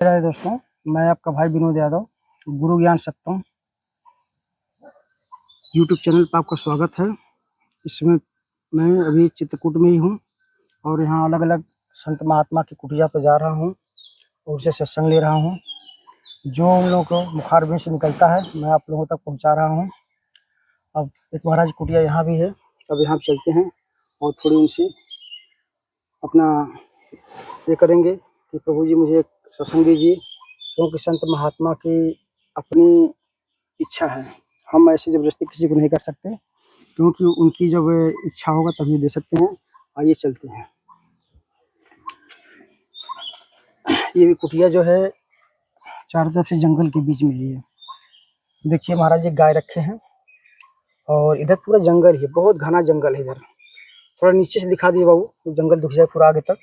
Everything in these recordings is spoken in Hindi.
राधे दोस्तों, मैं आपका भाई विनोद यादव, गुरु ज्ञान सत्यम यूट्यूब चैनल पर आपका स्वागत है। इसमें मैं अभी चित्रकूट में ही हूँ और यहाँ अलग-अलग संत महात्मा की कुटिया पर जा रहा हूँ और उनसे सत्संग ले रहा हूँ। जो उन लोगों को मुखारबिंद से निकलता है, मैं आप लोगों तक पहुँचा रहा हूँ। अब एक महाराज की कुटिया यहाँ भी है, अब यहाँ चलते हैं और थोड़ी उनसे अपना ये करेंगे कि प्रभु जी मुझे सत्संग दीजिए, क्योंकि संत महात्मा की अपनी इच्छा है। हम ऐसे ज़बरदस्ती किसी को नहीं कर सकते, क्योंकि उनकी जब इच्छा होगा तभी दे सकते हैं। आइए चलते हैं। ये भी कुटिया जो है चारों तरफ से जंगल के बीच में ही है। देखिए महाराज जी गाय रखे हैं और इधर पूरा जंगल ही है, बहुत घना जंगल है इधर। थोड़ा नीचे से दिखा दिए बाबू, तो जंगल दिख जाए पूरा आगे तक।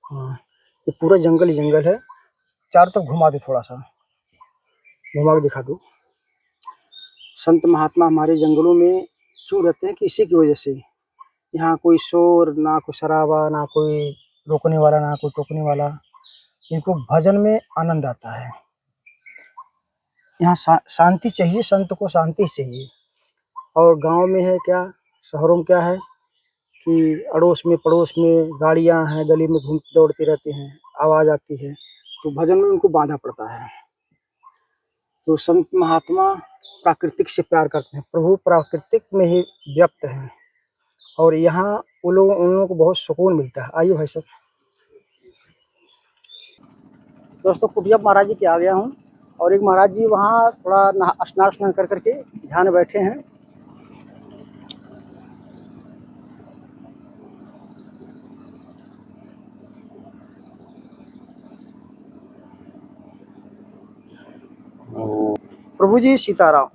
हाँ, ये पूरा जंगल ही जंगल है। चारों तरफ घुमा दे, थोड़ा सा घुमा के दिखा दो। संत महात्मा हमारे जंगलों में क्यों रहते हैं कि इसी की वजह से। यहाँ कोई शोर ना, कोई शराबा ना, कोई रोकने वाला ना, कोई टोकने वाला। इनको भजन में आनंद आता है। यहाँ शांति चाहिए, संत को शांति चाहिए। और गांव में है क्या, शहरों में क्या है कि अड़ोस में पड़ोस में गाड़ियां हैं, गली में घूमती दौड़ती रहती हैं, आवाज़ आती है, तो भजन में उनको बाधा पड़ता है। तो संत महात्मा प्राकृतिक से प्यार करते हैं, प्रभु प्राकृतिक में ही व्यक्त हैं और यहाँ उन लोगों को बहुत सुकून मिलता है। आइए भाई साहब। दोस्तों कुटिया महाराज जी के आ गया हूँ और एक महाराज जी वहाँ थोड़ा स्नान कर करके ध्यान में बैठे हैं। प्रभु जी सीताराम।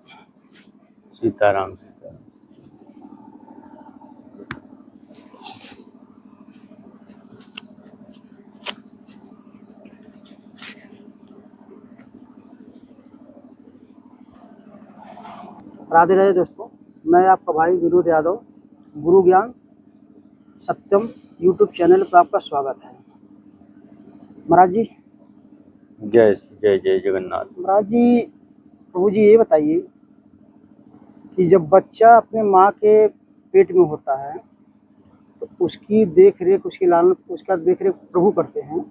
सीताराम। राधे राधे दोस्तों, मैं आपका भाई विनोद यादव, गुरु ज्ञान सत्यम यूट्यूब चैनल पर आपका स्वागत है। महाराज जी जय जय जय जगन्नाथ। महाराज जी, प्रभु जी ये बताइए कि जब बच्चा अपने माँ के पेट में होता है तो उसकी देख रेख, उसकी लालन, उसका देख रेख प्रभु करते हैं,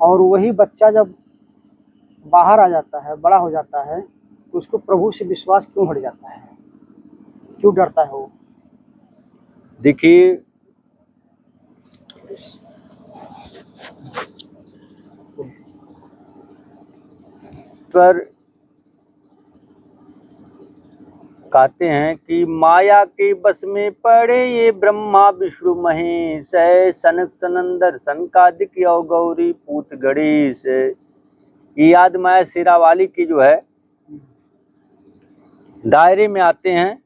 और वही बच्चा जब बाहर आ जाता है, बड़ा हो जाता है, तो उसको प्रभु से विश्वास क्यों हट जाता है, क्यों डरता है वो? देखिए, पर कहते हैं कि माया के बस में पड़े ये ब्रह्मा विष्णु महेश है, सनक सनंदर सनकादिक और गौरी पूत गणेश। ये याद माया शेरा वाली की जो है दायरे में आते हैं।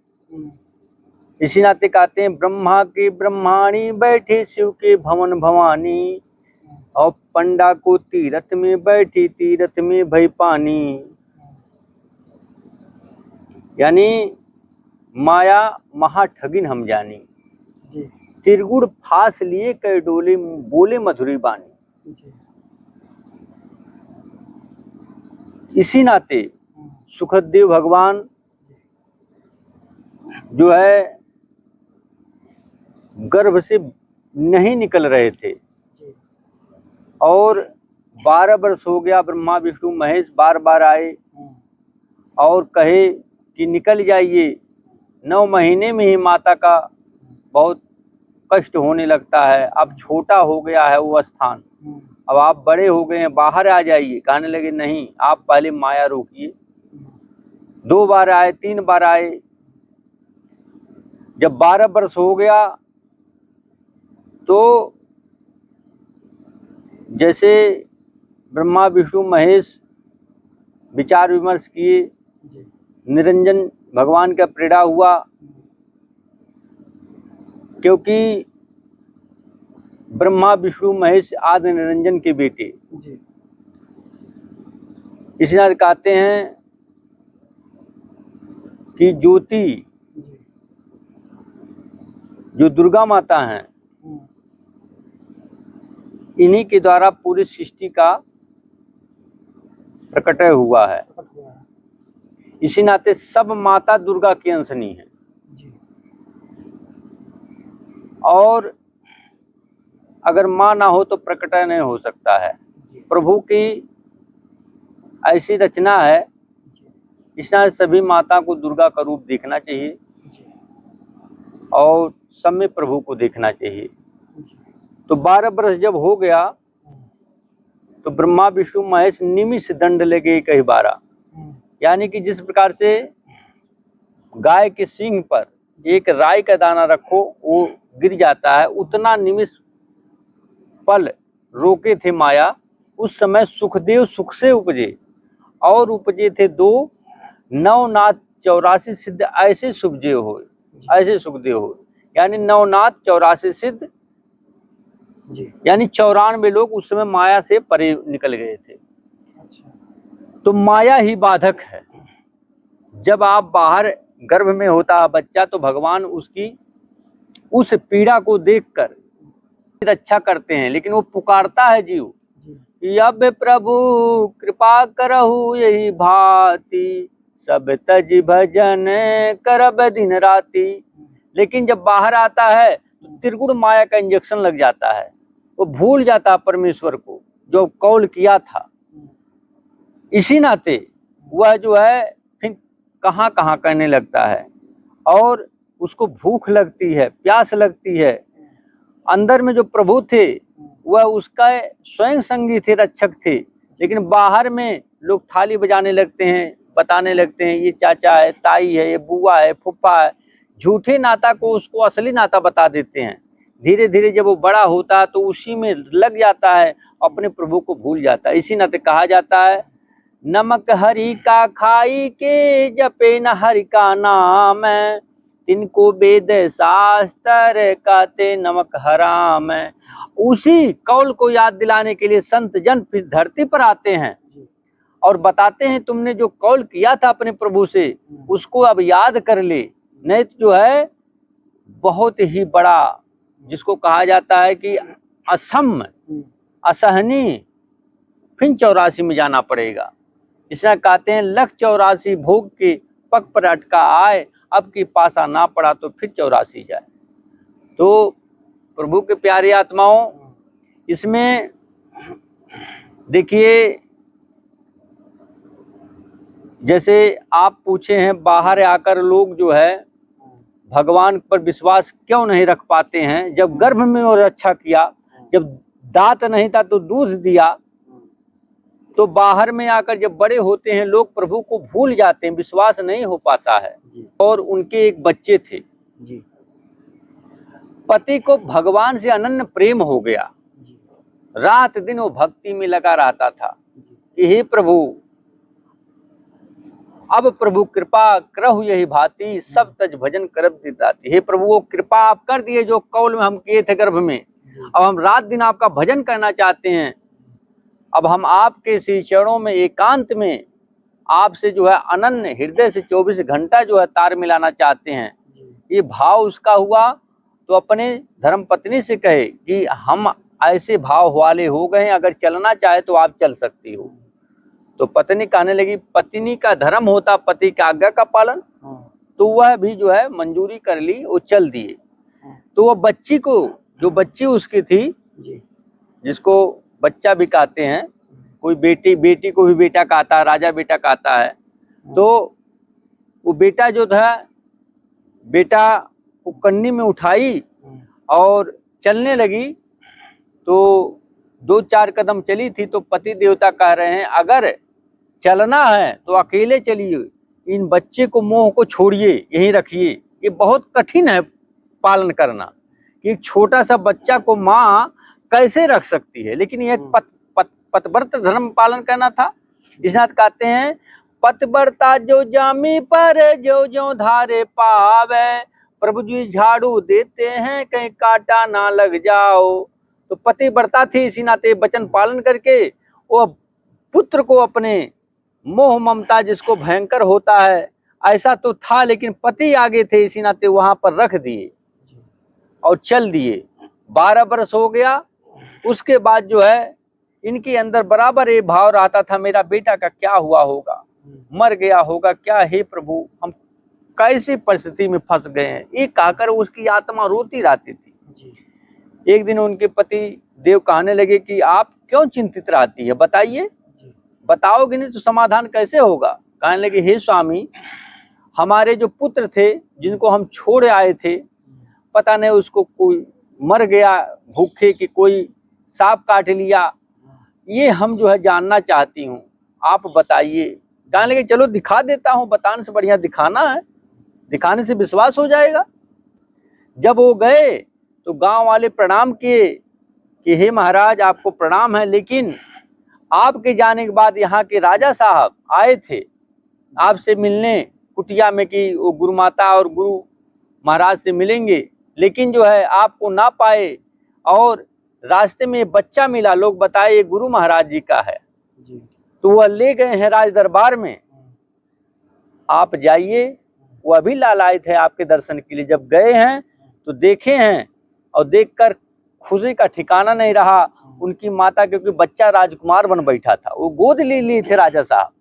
इसी नाते कहते हैं ब्रह्मा के ब्रह्माणी बैठे शिव के भवन भवानी, और पंडा को तीरथ में बैठी तीरथ में भई पानी। यानी माया महाठगिन हम जानी, त्रिगुण फास लिए कई डोले बोले मधुरी बानी। इसी नाते सुखदेव भगवान जो है गर्भ से नहीं निकल रहे थे और 12 वर्ष हो गया, ब्रह्मा विष्णु महेश बार बार आए और कहे कि निकल जाइए। 9 महीने में ही माता का बहुत कष्ट होने लगता है, अब छोटा हो गया है वो स्थान, अब आप बड़े हो गए हैं, बाहर आ जाइए। कहने लगे नहीं, आप पहले माया रोकिए। 2 बार आए, 3 बार आए। जब 12 वर्ष हो गया तो जैसे ब्रह्मा विष्णु महेश विचार विमर्श किए, निरंजन भगवान का प्रेरणा हुआ, क्योंकि ब्रह्मा विष्णु महेश आदि निरंजन के बेटे। इसलिए कहते हैं कि ज्योति जो दुर्गा माता हैं, इन्हीं के द्वारा पूरी सृष्टि का प्रकट हुआ है। इसी नाते सब माता दुर्गा की अंशनी है। जी। और अगर माँ ना हो तो प्रकट नहीं हो सकता है। प्रभु की ऐसी रचना है, इसलिए सभी माता को दुर्गा का रूप देखना चाहिए और सब में प्रभु को देखना चाहिए। तो 12 वर्ष जब हो गया तो ब्रह्मा विष्णु महेश निमिष दंड लगे कई 12। यानी कि जिस प्रकार से गाय के सींग पर एक राई का दाना रखो वो गिर जाता है, उतना निमिष पल रोके थे माया। उस समय सुखदेव सुख से उपजे और उपजे थे 2 नवनाथ 84 सिद्ध ऐसे सुखदेव हो, ऐसे सुखदेव हो। यानी नवनाथ 84 सिद्ध, यानी 94 लोग उस समय माया से परे निकल गए थे। तो माया ही बाधक है। जब आप बाहर गर्भ में होता है बच्चा तो भगवान उसकी उस पीड़ा को देखकर रक्षा करते हैं, लेकिन वो पुकारता है जीव कि अब प्रभु कृपा करहु यही भांति, सब तज भजन करब दिन राति। लेकिन जब बाहर आता है तो त्रिगुण माया का इंजेक्शन लग जाता है, वो भूल जाता है परमेश्वर को जो कौल किया था। इसी नाते वह जो है फिर कहाँ कहाँ करने लगता है और उसको भूख लगती है, प्यास लगती है। अंदर में जो प्रभु थे वह उसका स्वयं संगी थे, रक्षक थे, लेकिन बाहर में लोग थाली बजाने लगते हैं, बताने लगते हैं ये चाचा है, ताई है, ये बुआ है, फुफ्फा है। झूठे नाता को उसको असली नाता बता देते हैं। धीरे धीरे जब वो बड़ा होता है तो उसी में लग जाता है, अपने प्रभु को भूल जाता है। इसी नाते कहा जाता है नमक हरि का खाई के जपे न हरि का नाम, तिनको वेद शास्त्र कहते नमक हराम। उसी कौल को याद दिलाने के लिए संत जन फिर धरती पर आते हैं और बताते हैं तुमने जो कौल किया था अपने प्रभु से उसको अब याद कर ले, नहीं तो जो है बहुत ही बड़ा जिसको कहा जाता है कि असम असहनीय फिर 84 में जाना पड़ेगा। इसलिए कहते हैं लख 84 भोग के पग पर अटका आए, अब की पासा ना पड़ा तो फिर 84 जाए। तो प्रभु के प्यारे आत्माओं, इसमें देखिए जैसे आप पूछे हैं बाहर आकर लोग जो है भगवान पर विश्वास क्यों नहीं रख पाते हैं। जब गर्भ में वो रक्षा किया, जब दांत नहीं था तो दूध दिया, तो बाहर में आकर जब बड़े होते हैं लोग प्रभु को भूल जाते हैं, विश्वास नहीं हो पाता है। और उनके एक बच्चे थे, पति को भगवान से अनन्य प्रेम हो गया, रात दिन वो भक्ति में लगा रहता था कि हे प्रभु अब प्रभु कृपा करहु यही भांति, सब तज भजन करब दिन राति। हे प्रभु वो कृपा आप कर दिए जो कौल में हम किए थे गर्भ में, अब हम रात दिन आपका भजन करना चाहते हैं। अब हम आपके श्री चरणों में एकांत में आपसे जो है अनन्य हृदय से 24 घंटा जो है तार मिलाना चाहते हैं। ये भाव उसका हुआ तो अपने धर्म पत्नी से कहे कि हम ऐसे भाव वाले हो गए, अगर चलना चाहे तो आप चल सकती हो। तो पत्नी कहने लगी पत्नी का धर्म होता पति की आज्ञा का पालन, तो वह भी जो है मंजूरी कर ली, वो चल दिए। तो वह बच्ची को, जो बच्ची उसकी थी जिसको बच्चा भी कहते हैं, कोई बेटी को भी बेटा कहता है, राजा बेटा कहता है। तो वो बेटा जो था, बेटा को कन्नी में उठाई और चलने लगी। तो 2-4 कदम चली थी तो पति देवता कह रहे हैं अगर चलना है तो अकेले चलिए, इन बच्चे को मोह को छोड़िए, यहीं रखिए। ये बहुत कठिन है पालन करना कि एक छोटा सा बच्चा को माँ कैसे रख सकती है, लेकिन ये पतिव्रत धर्म पालन करना था। इस बात कहते हैं पतिव्रता जो जामी पर जो जो धारे पावे, प्रभु जी झाड़ू देते हैं कहीं कांटा ना लग जाओ। तो पतिव्रता थी, इसी नाते वचन पालन करके वो पुत्र को अपने मोह ममता जिसको भयंकर होता है ऐसा तो था, लेकिन पति आगे थे, इसी नाते वहां पर रख दिए और चल दिए। 12 वर्ष हो गया। उसके बाद जो है इनके अंदर बराबर ये भाव रहता था, मेरा बेटा का क्या हुआ होगा, मर गया होगा क्या, हे प्रभु हम कैसी परिस्थिति में फंस गए हैं, ये कहकर उसकी आत्मा रोती रहती थी। एक दिन उनके पति देव कहने लगे कि आप क्यों चिंतित रहती है, बताइए, बताओगे नहीं तो समाधान कैसे होगा। कहने लगे हे स्वामी, हमारे जो पुत्र थे जिनको हम छोड़ आए थे, पता नहीं उसको कोई मर गया भूखे कि कोई सांप काट लिया, ये हम जो है जानना चाहती हूँ, आप बताइए। कहने लगे चलो दिखा देता हूँ, बताने से बढ़िया दिखाना है, दिखाने से विश्वास हो जाएगा। जब वो गए तो गांव वाले प्रणाम किए कि हे महाराज आपको प्रणाम है, लेकिन आपके जाने के बाद यहाँ के राजा साहब आए थे आपसे मिलने कुटिया में कि वो गुरु माता और गुरु महाराज से मिलेंगे, लेकिन जो है आपको ना पाए और रास्ते में बच्चा मिला, लोग बताए ये गुरु महाराज जी का है, तो वह ले गए हैं राज दरबार में, आप जाइए, वो अभी लालायित थे आपके दर्शन के लिए। जब गए हैं तो देखे हैं और देखकर खुशी का ठिकाना नहीं रहा उनकी माता, क्योंकि बच्चा राजकुमार बन बैठा था, वो गोद ले लिए थे राजा साहब।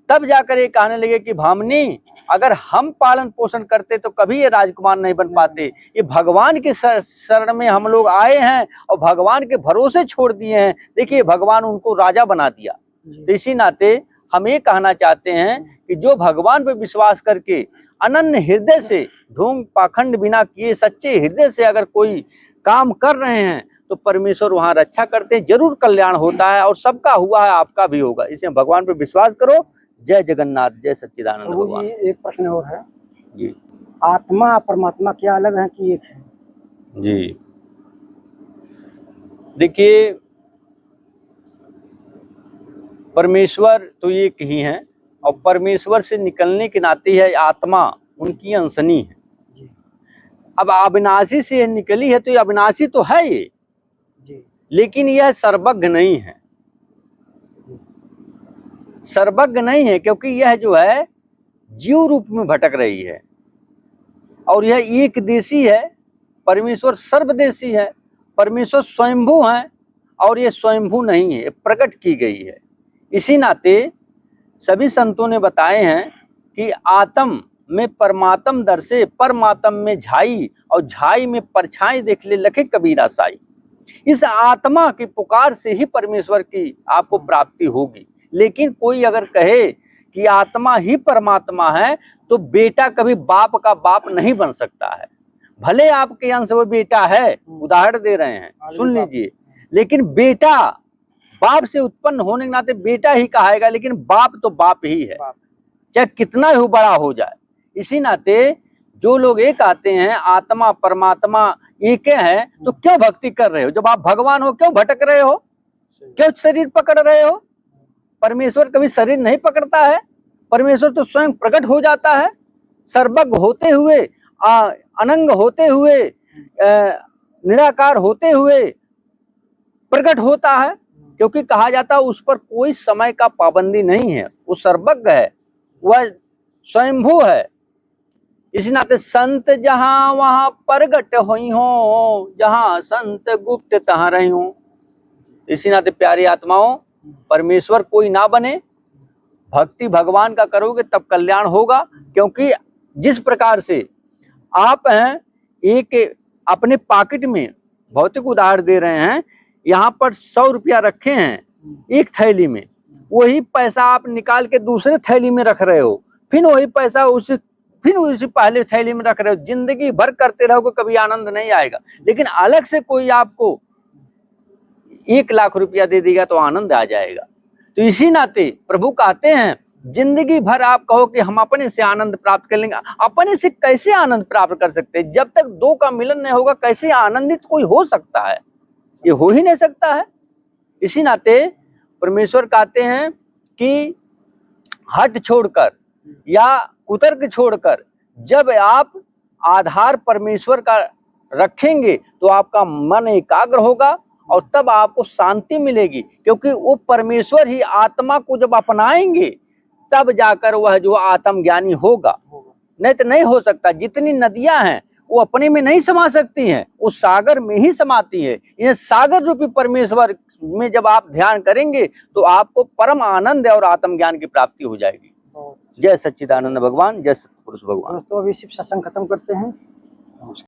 तब जाकर ये कहने लगे कि भामनी, अगर हम पालन पोषण करते तो कभी ये राजकुमार नहीं बन पाते, ये भगवान के शरण में हम लोग आए हैं और भगवान के भरोसे छोड़ दिए हैं, देखिए भगवान उनको राजा बना दिया। तो इसी नाते हम ये कहना चाहते हैं कि जो भगवान पर विश्वास करके अनन्य हृदय से, ढोंग पाखंड बिना किए सच्चे हृदय से अगर कोई काम कर रहे हैं तो परमेश्वर वहां रक्षा करते हैं, जरूर कल्याण होता है और सबका हुआ है आपका भी होगा। इसलिए भगवान पर विश्वास करो। जय जगन्नाथ, जय सच्चिदानंद भगवान। एक प्रश्न और है जी, आत्मा परमात्मा क्या अलग है कि एक है? जी देखिए, परमेश्वर तो एक ही है और परमेश्वर से निकलने के नाते है आत्मा उनकी अंशनी है। अब अविनाशी से निकली है तो ये अविनाशी तो है ये, लेकिन यह सर्वज्ञ नहीं है, सर्वज्ञ नहीं है, क्योंकि यह जो है जीव रूप में भटक रही है और यह एक देशी है, परमेश्वर सर्वदेशी है, परमेश्वर स्वयंभू है और ये स्वयंभू नहीं है, प्रकट की गई है। इसी नाते सभी संतों ने बताए हैं कि आत्म में परमात्म दर्शे, परमात्म में झाई और झाई में परछाई देख ले लखे कबीरा साई। इस आत्मा की पुकार से ही परमेश्वर की आपको प्राप्ति होगी। लेकिन कोई अगर कहे कि आत्मा ही परमात्मा है तो बेटा कभी बाप का बाप नहीं बन सकता है। भले आपके अंश वो बेटा है, उदाहरण दे रहे हैं, सुन लीजिए, लेकिन बेटा बाप से उत्पन्न होने के नाते बेटा ही कहाएगा, लेकिन बाप तो बाप ही है, चाहे कितना ही बड़ा हो जाए। इसी नाते जो लोग एक आते हैं आत्मा परमात्मा एक है, तो क्यों भक्ति कर रहे हो? जब आप भगवान हो क्यों भटक रहे हो, क्यों शरीर पकड़ रहे हो? परमेश्वर कभी शरीर नहीं पकड़ता है, परमेश्वर तो स्वयं प्रकट हो जाता है, सर्वज्ञ होते हुए, अनंग होते हुए, निराकार होते हुए प्रकट होता है, क्योंकि कहा जाता है उस पर कोई समय का पाबंदी नहीं है, वो सर्वज्ञ है, वह स्वयंभू है। इसी नाते संत जहां वहां प्रगट हुई हो, जहां संत गुप्त तहां रही हो। इसी नाते प्यारी आत्माओं, परमेश्वर कोई ना बने, भक्ति भगवान का करोगे तब कल्याण होगा। क्योंकि जिस प्रकार से आप हैं एक अपने पॉकेट में, भौतिक उदाहरण दे रहे हैं, यहाँ पर 100 रुपया रखे हैं एक थैली में, वही पैसा आप निकाल के दूसरे थैली में रख रहे हो, फिर वही पैसा फिर उसी पहले थैली में रख रहे हो, जिंदगी भर करते रहोगे, कभी आनंद नहीं आएगा। लेकिन अलग से कोई आपको 1 लाख रुपया दे देगा तो आनंद आ जाएगा। तो इसी नाते प्रभु कहते हैं जिंदगी भर आप कहो कि हम अपने से आनंद प्राप्त कर लेंगे, अपने से कैसे आनंद प्राप्त कर सकते हैं? जब तक दो का मिलन नहीं होगा कैसे आनंदित कोई हो सकता है? ये हो ही नहीं सकता है। इसी नाते परमेश्वर कहते हैं कि हट छोड़कर या कुतर्क छोड़कर जब आप आधार परमेश्वर का रखेंगे तो आपका मन एकाग्र होगा और तब आपको शांति मिलेगी, क्योंकि वो परमेश्वर ही आत्मा को जब अपनाएंगे तब जाकर वह जो आत्मज्ञानी होगा, नहीं तो नहीं हो सकता। जितनी नदियां हैं वो अपने में नहीं समा सकती हैं, वो सागर में ही समाती है। यह सागर रूपी परमेश्वर में जब आप ध्यान करेंगे तो आपको परम आनंद और आत्मज्ञान की प्राप्ति हो जाएगी। जय सच्चिदानंद भगवान, जय सतपुरुष भगवान। दोस्तों अभी सिर्फ सत्संग खत्म करते हैं।